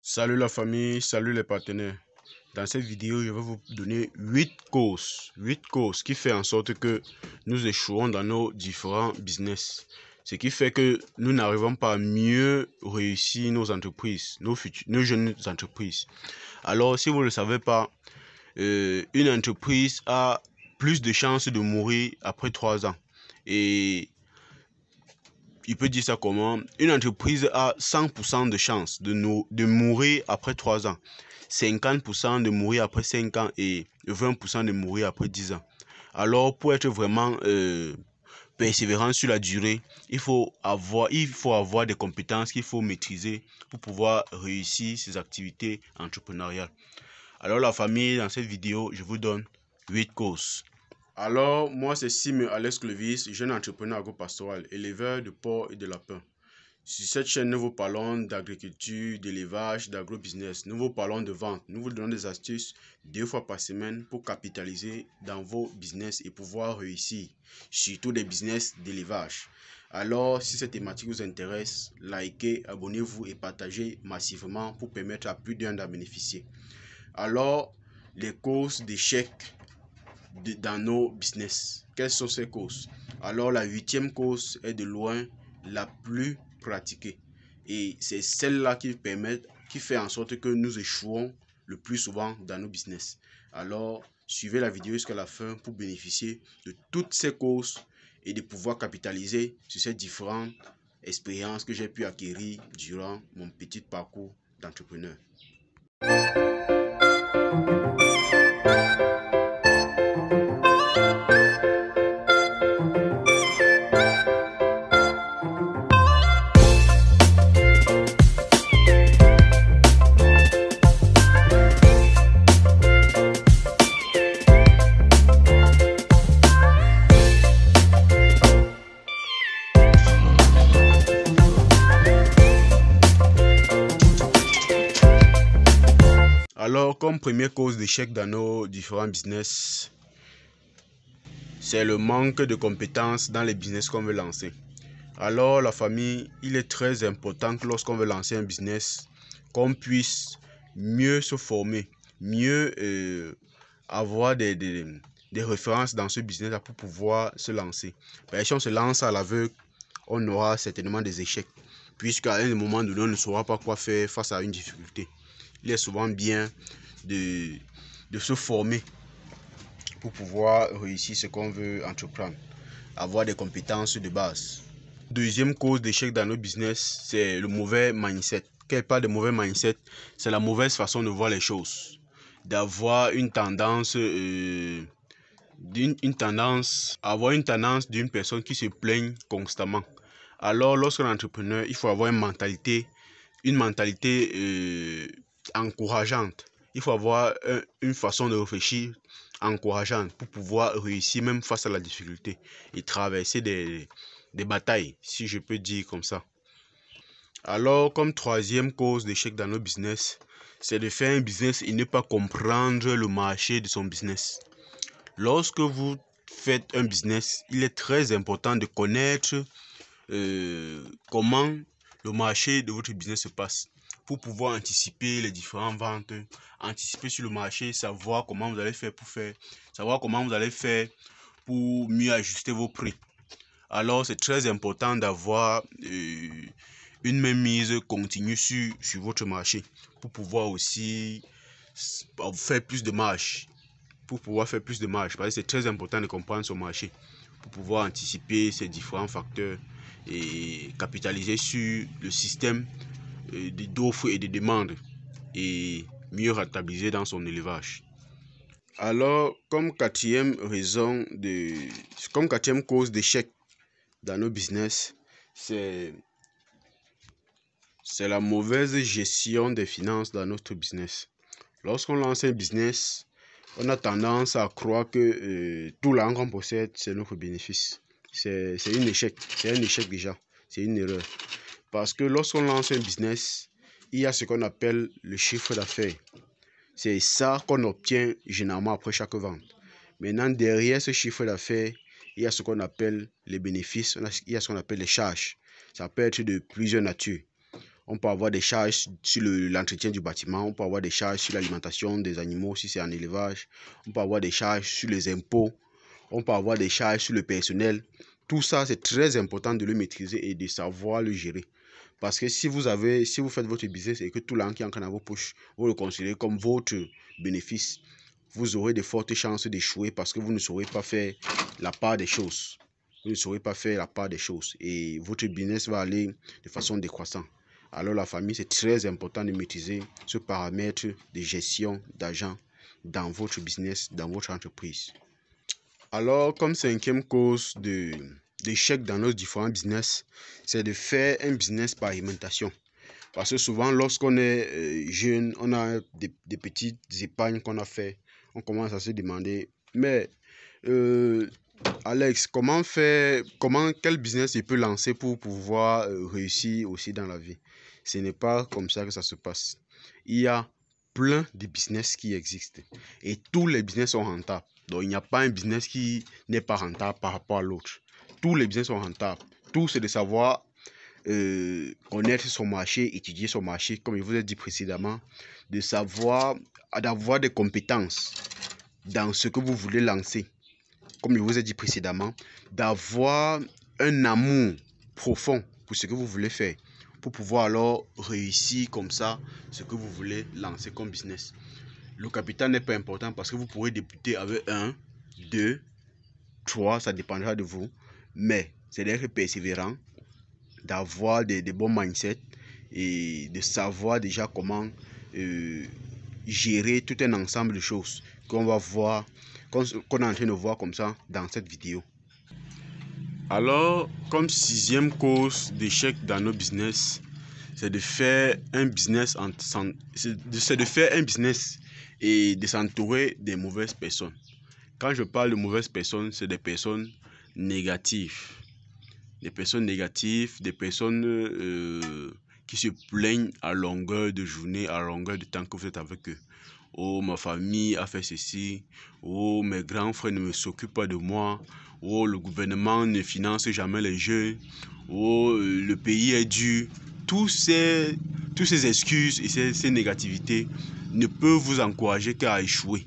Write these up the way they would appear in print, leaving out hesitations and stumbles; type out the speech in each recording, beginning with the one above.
Salut la famille, salut les partenaires. Dans cette vidéo, je vais vous donner 8 causes qui font en sorte que nous échouons dans nos différents business. Ce qui fait que nous n'arrivons pas à mieux réussir nos entreprises, nos jeunes entreprises. Alors, si vous ne le savez pas, une entreprise a plus de chances de mourir après 3 ans. Et il peut dire ça comment? Une entreprise a 100% de chances de mourir après 3 ans, 50% de mourir après 5 ans et 20% de mourir après 10 ans. Alors, pour être vraiment persévérant sur la durée, il faut avoir des compétences qu'il faut maîtriser pour pouvoir réussir ses activités entrepreneuriales. Alors, la famille, dans cette vidéo, je vous donne 8 causes. Alors, moi, c'est Sim Alex Clovis, jeune entrepreneur agropastoral, éleveur de porcs et de lapins. Sur cette chaîne, nous vous parlons d'agriculture, d'élevage, d'agro-business. Nous vous parlons de vente. Nous vous donnons des astuces 2 fois par semaine pour capitaliser dans vos business et pouvoir réussir, surtout des business d'élevage. Alors, si cette thématique vous intéresse, likez, abonnez-vous et partagez massivement pour permettre à plus d'un d'en bénéficier. Alors, les causes d'échec dans nos business. Quelles sont ces causes? Alors, la 8e cause est de loin la plus pratiquée. Et c'est celle-là qui fait en sorte que nous échouons le plus souvent dans nos business. Alors, suivez la vidéo jusqu'à la fin pour bénéficier de toutes ces causes et de pouvoir capitaliser sur ces différentes expériences que j'ai pu acquérir durant mon petit parcours d'entrepreneur. Alors, comme première cause d'échec dans nos différents business, c'est le manque de compétences dans les business qu'on veut lancer. Alors, la famille, il est très important que lorsqu'on veut lancer un business, qu'on puisse mieux se former, mieux avoir des références dans ce business pour pouvoir se lancer. Parce que si on se lance à l'aveugle, on aura certainement des échecs, puisqu'à un moment donné, on ne saura pas quoi faire face à une difficulté. Il est souvent bien de se former pour pouvoir réussir ce qu'on veut entreprendre, avoir des compétences de base. Deuxième cause d'échec dans nos business, c'est le mauvais mindset. Quel pas de mauvais mindset, c'est la mauvaise façon de voir les choses, d'avoir une tendance d'une personne qui se plaigne constamment. Alors, lorsqu'on est entrepreneur, il faut avoir une mentalité encourageante. Il faut avoir une façon de réfléchir encourageante pour pouvoir réussir même face à la difficulté et traverser des batailles, si je peux dire comme ça. Alors, comme troisième cause d'échec dans nos business, c'est de faire un business et ne pas comprendre le marché de son business. Lorsque vous faites un business, il est très important de connaître comment le marché de votre business se passe pour pouvoir anticiper les différentes ventes, anticiper sur le marché, savoir comment vous allez faire pour mieux ajuster vos prix. Alors, c'est très important d'avoir une mainmise continue sur votre marché pour pouvoir aussi faire plus de marge. Parce que c'est très important de comprendre son marché pour pouvoir anticiper ces différents facteurs et capitaliser sur le système d'offres et de demandes et mieux rentabiliser dans son élevage. Alors, comme quatrième cause d'échec dans nos business, c'est la mauvaise gestion des finances dans notre business. Lorsqu'on lance un business, on a tendance à croire que tout l'argent qu'on possède, c'est notre bénéfice. C'est un échec déjà, c'est une erreur. Parce que lorsqu'on lance un business, il y a ce qu'on appelle le chiffre d'affaires. C'est ça qu'on obtient généralement après chaque vente. Maintenant, derrière ce chiffre d'affaires, il y a ce qu'on appelle les bénéfices, il y a ce qu'on appelle les charges. Ça peut être de plusieurs natures. On peut avoir des charges sur l'entretien du bâtiment, on peut avoir des charges sur l'alimentation des animaux si c'est en élevage, on peut avoir des charges sur les impôts, on peut avoir des charges sur le personnel. Tout ça, c'est très important de le maîtriser et de savoir le gérer. Parce que si vous faites votre business et que tout l'argent qui entre dans vos poches, vous le considérez comme votre bénéfice, vous aurez de fortes chances d'échouer parce que vous ne saurez pas faire la part des choses. Vous ne saurez pas faire la part des choses et votre business va aller de façon décroissante. Alors la famille, c'est très important de maîtriser ce paramètre de gestion d'argent dans votre business, dans votre entreprise. Alors, comme cinquième cause d'échec dans nos différents business, c'est de faire un business par alimentation. Parce que souvent, lorsqu'on est jeune, on a des petites épargnes qu'on a fait, on commence à se demander, mais Alex, quel business il peut lancer pour pouvoir réussir aussi dans la vie? Ce n'est pas comme ça que ça se passe. Il y a plein de business qui existent et tous les business sont rentables. Donc, il n'y a pas un business qui n'est pas rentable par rapport à l'autre. Tous les business sont rentables. Tout, c'est de savoir connaître son marché, étudier son marché, comme je vous ai dit précédemment, d'avoir des compétences dans ce que vous voulez lancer, comme je vous ai dit précédemment, d'avoir un amour profond pour ce que vous voulez faire, pour pouvoir alors réussir comme ça ce que vous voulez lancer comme business. Le capital n'est pas important parce que vous pourrez débuter avec 1, 2, 3, ça dépendra de vous, mais c'est d'être persévérant, d'avoir des bons mindsets et de savoir déjà comment gérer tout un ensemble de choses qu'on va voir, qu'on est en train de voir comme ça dans cette vidéo. Alors, comme sixième cause d'échec dans nos business, c'est de faire un business et de s'entourer des mauvaises personnes. Quand je parle de mauvaises personnes, c'est des personnes négatives. Des personnes négatives, des personnes qui se plaignent à longueur de journée, à longueur de temps que vous êtes avec eux. Oh, ma famille a fait ceci. Oh, mes grands frères ne me s'occupent pas de moi. Oh, le gouvernement ne finance jamais les jeunes. Oh, le pays est dur. Toutes ces excuses et ces négativités ne peuvent vous encourager qu'à échouer.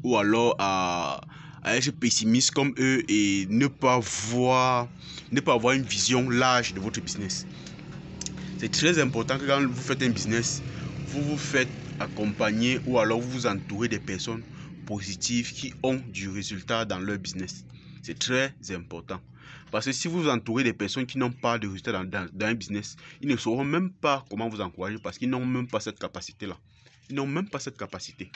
Ou alors à être pessimiste comme eux et ne pas avoir une vision large de votre business. C'est très important que quand vous faites un business, vous vous faites accompagner ou alors vous vous entourez des personnes positives qui ont du résultat dans leur business. C'est très important. Parce que si vous vous entourez des personnes qui n'ont pas de résultat dans un business, ils ne sauront même pas comment vous encourager parce qu'ils n'ont même pas cette capacité-là. Ils n'ont même pas cette capacité.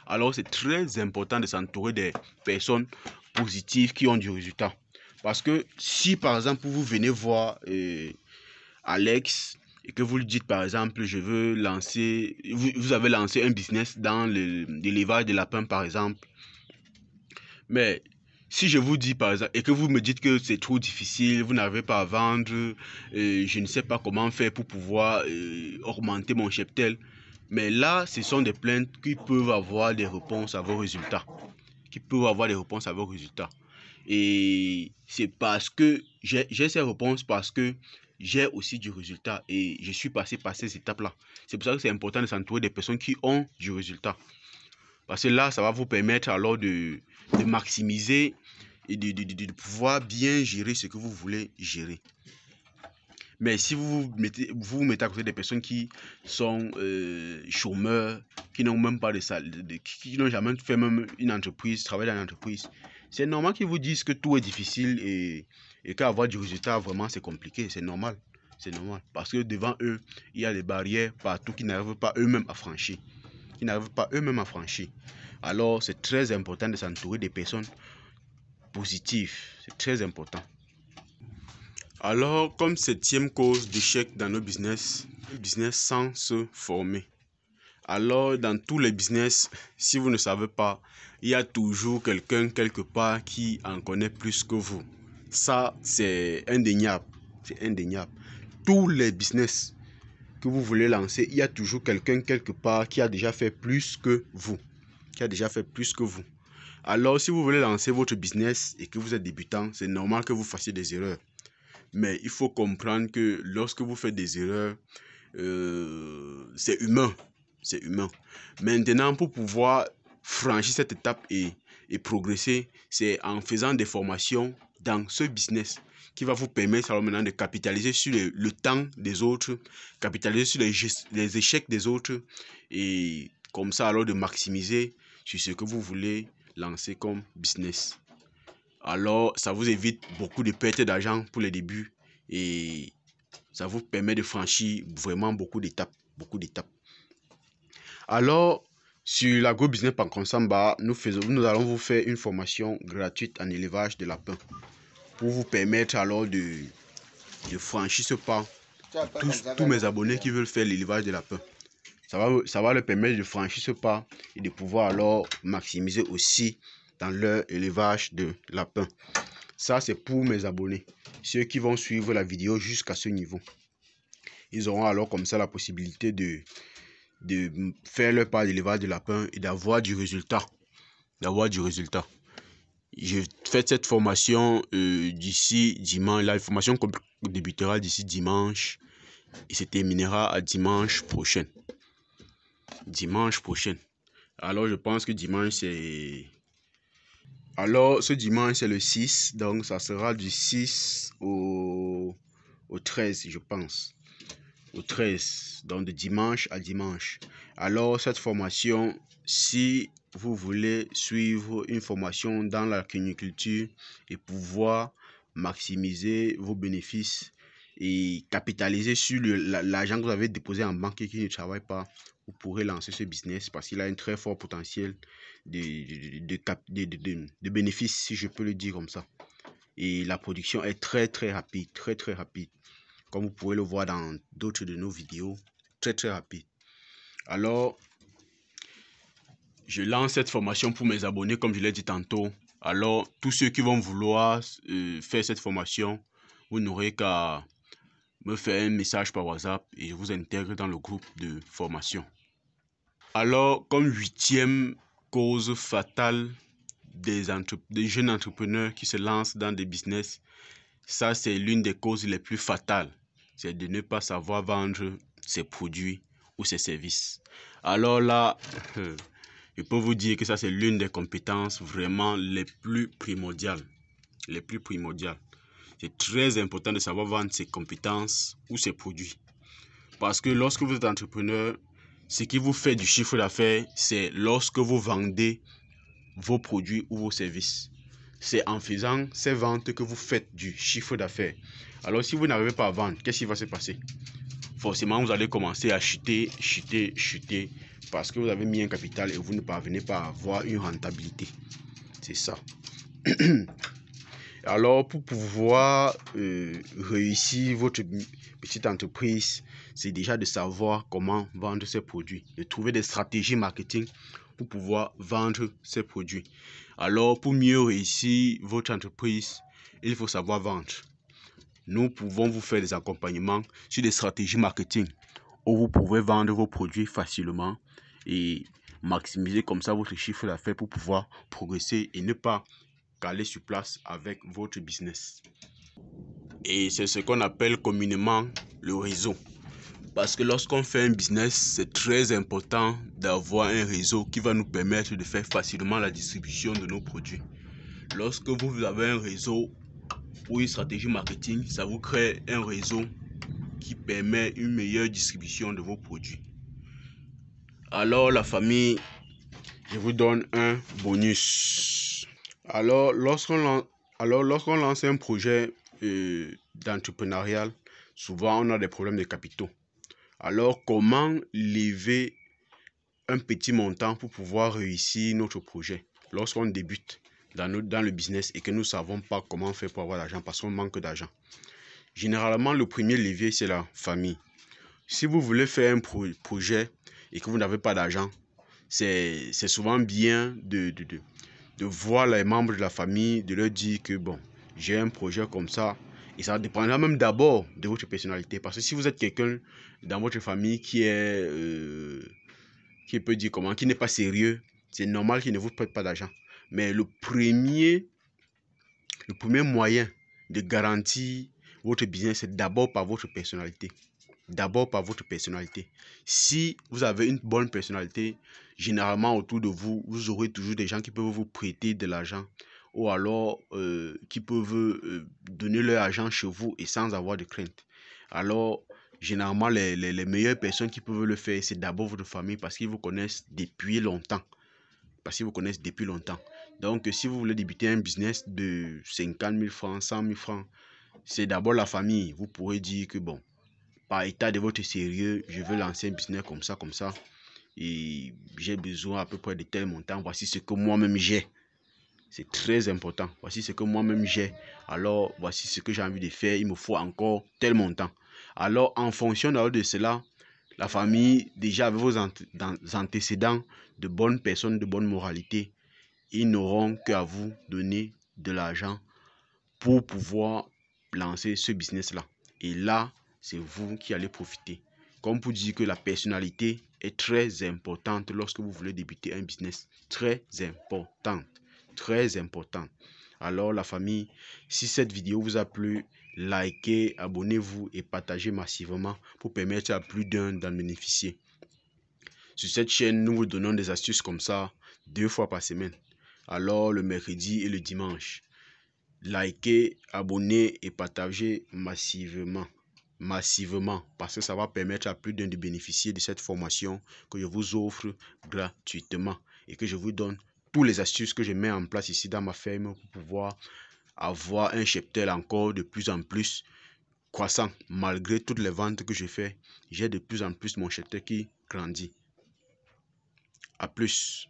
Alors, c'est très important de s'entourer des personnes positives qui ont du résultat. Parce que si, par exemple, vous venez voir Alex et que vous lui dites, par exemple, je veux lancer, vous avez lancé un business dans l'élevage de lapins, par exemple. Mais si je vous dis, par exemple, et que vous me dites que c'est trop difficile, vous n'arrivez pas à vendre, je ne sais pas comment faire pour pouvoir augmenter mon cheptel. Mais là, ce sont des plaintes qui peuvent avoir des réponses à vos résultats. Et c'est parce que j'ai ces réponses parce que j'ai aussi du résultat et je suis passé par ces étapes-là. C'est pour ça que c'est important de s'entourer des personnes qui ont du résultat. Parce que là, ça va vous permettre alors de maximiser et de pouvoir bien gérer ce que vous voulez gérer. Mais si vous vous mettez à côté des personnes qui sont chômeurs, qui n'ont même pas de salaire, qui n'ont jamais fait même une entreprise, travaillé dans une entreprise, c'est normal qu'ils vous disent que tout est difficile et qu'avoir du résultat, vraiment, c'est compliqué. C'est normal. C'est normal. Parce que devant eux, il y a des barrières partout qu'ils n'arrivent pas eux-mêmes à franchir. Alors, c'est très important de s'entourer des personnes positives. C'est très important. Alors, comme septième cause d'échec dans nos business, le business sans se former. Alors, dans tous les business, si vous ne savez pas, il y a toujours quelqu'un quelque part qui en connaît plus que vous. Ça, c'est indéniable. C'est indéniable. Tous les business que vous voulez lancer, il y a toujours quelqu'un quelque part qui a déjà fait plus que vous. Alors, si vous voulez lancer votre business et que vous êtes débutant, c'est normal que vous fassiez des erreurs. Mais il faut comprendre que lorsque vous faites des erreurs, c'est humain. C'est humain. Maintenant, pour pouvoir franchir cette étape et progresser, c'est en faisant des formations dans ce business qui va vous permettre alors maintenant de capitaliser sur le temps des autres, capitaliser sur les échecs des autres et comme ça alors de maximiser sur ce que vous voulez lancer comme business. Alors, ça vous évite beaucoup de pertes d'argent pour les débuts et ça vous permet de franchir vraiment beaucoup d'étapes, Alors, sur l'agrobusiness Pankonsamba, nous allons vous faire une formation gratuite en élevage de lapins pour vous permettre alors de franchir ce pas. Tous mes abonnés qui veulent faire l'élevage de lapins, ça va leur permettre de franchir ce pas et de pouvoir alors maximiser aussi dans leur élevage de lapins. Ça, c'est pour mes abonnés, ceux qui vont suivre la vidéo jusqu'à ce niveau. Ils auront alors comme ça la possibilité de faire leur part d'élevage de lapins et d'avoir du résultat. Je fais cette formation d'ici dimanche. La formation débutera d'ici dimanche et se terminera à dimanche prochain. Alors, je pense que dimanche, c'est... Alors, ce dimanche, c'est le 6. Donc, ça sera du 6 au 13, je pense. Au 13, donc de dimanche à dimanche. Alors, cette formation, si vous voulez suivre une formation dans la cuniculture et pouvoir maximiser vos bénéfices et capitaliser sur l'argent que vous avez déposé en banque et qui ne travaille pas, vous pourrez lancer ce business parce qu'il a un très fort potentiel de bénéfices, si je peux le dire comme ça. Et la production est très rapide, très rapide. Comme vous pouvez le voir dans d'autres de nos vidéos, très rapide. Alors, je lance cette formation pour mes abonnés, comme je l'ai dit tantôt. Alors, tous ceux qui vont vouloir faire cette formation, vous n'aurez qu'à me faire un message par WhatsApp et je vous intègre dans le groupe de formation. Alors, comme 8e cause fatale des jeunes entrepreneurs qui se lancent dans des business, ça c'est l'une des causes les plus fatales. C'est de ne pas savoir vendre ses produits ou ses services. Alors là, je peux vous dire que ça c'est l'une des compétences vraiment les plus primordiales. C'est très important de savoir vendre ses compétences ou ses produits. Parce que lorsque vous êtes entrepreneur, ce qui vous fait du chiffre d'affaires, c'est lorsque vous vendez vos produits ou vos services. C'est en faisant ces ventes que vous faites du chiffre d'affaires. Alors si vous n'arrivez pas à vendre, qu'est-ce qui va se passer? Forcément, vous allez commencer à chuter parce que vous avez mis un capital et vous ne parvenez pas à avoir une rentabilité. C'est ça. Alors, pour pouvoir réussir votre petite entreprise, c'est déjà de savoir comment vendre ses produits, de trouver des stratégies marketing pour pouvoir vendre ses produits. Alors, pour mieux réussir votre entreprise, il faut savoir vendre. Nous pouvons vous faire des accompagnements sur des stratégies marketing où vous pouvez vendre vos produits facilement et maximiser comme ça votre chiffre d'affaires pour pouvoir progresser et ne pas caler sur place avec votre business. Et c'est ce qu'on appelle communément le réseau. Parce que lorsqu'on fait un business, c'est très important d'avoir un réseau qui va nous permettre de faire facilement la distribution de nos produits. Lorsque vous avez un réseau ou une stratégie marketing, ça vous crée un réseau qui permet une meilleure distribution de vos produits. Alors la famille, je vous donne un bonus. Alors lorsqu'on lance un projet d'entrepreneurial, souvent on a des problèmes de capitaux. Alors comment lever un petit montant pour pouvoir réussir notre projet lorsqu'on débute dans le business et que nous ne savons pas comment faire pour avoir l'argent parce qu'on manque d'argent? Généralement, le premier levier, c'est la famille. Si vous voulez faire un projet et que vous n'avez pas d'argent, c'est souvent bien de voir les membres de la famille, de leur dire que bon, j'ai un projet comme ça. Et ça dépendra même d'abord de votre personnalité. Parce que si vous êtes quelqu'un dans votre famille qui est, qui n'est pas sérieux, c'est normal qu'il ne vous prête pas d'argent. Mais le premier moyen de garantir votre business, c'est d'abord par votre personnalité. d'abord par votre personnalité. Si vous avez une bonne personnalité, généralement autour de vous, vous aurez toujours des gens qui peuvent vous prêter de l'argent ou alors qui peuvent donner leur argent chez vous et sans avoir de crainte. Alors, généralement, les meilleures personnes qui peuvent le faire, c'est d'abord votre famille parce qu'ils vous connaissent depuis longtemps. Donc, si vous voulez débuter un business de 50 000 francs, 100 000 francs, c'est d'abord la famille. Vous pourrez dire que bon, par état de votre sérieux, je veux lancer un business comme ça, et j'ai besoin à peu près de tel montant. Voici ce que moi-même j'ai. C'est très important. Voici ce que moi-même j'ai. Alors, voici ce que j'ai envie de faire. Il me faut encore tel montant. Alors, en fonction de cela, la famille, déjà avec vos antécédents de bonnes personnes, de bonne moralité, ils n'auront qu'à vous donner de l'argent pour pouvoir lancer ce business-là. Et là, c'est vous qui allez profiter. Comme pour dire que la personnalité est très importante lorsque vous voulez débuter un business. Très importante. Très importante. Alors la famille, si cette vidéo vous a plu, likez, abonnez-vous et partagez massivement pour permettre à plus d'un d'en bénéficier. Sur cette chaîne, nous vous donnons des astuces comme ça 2 fois par semaine. Alors le mercredi et le dimanche. Likez, abonnez et partagez massivement. Parce que ça va permettre à plus d'un de bénéficier de cette formation que je vous offre gratuitement et que je vous donne toutes les astuces que je mets en place ici dans ma ferme pour pouvoir avoir un cheptel encore de plus en plus croissant. Malgré toutes les ventes que je fais, j'ai de plus en plus mon cheptel qui grandit. À plus.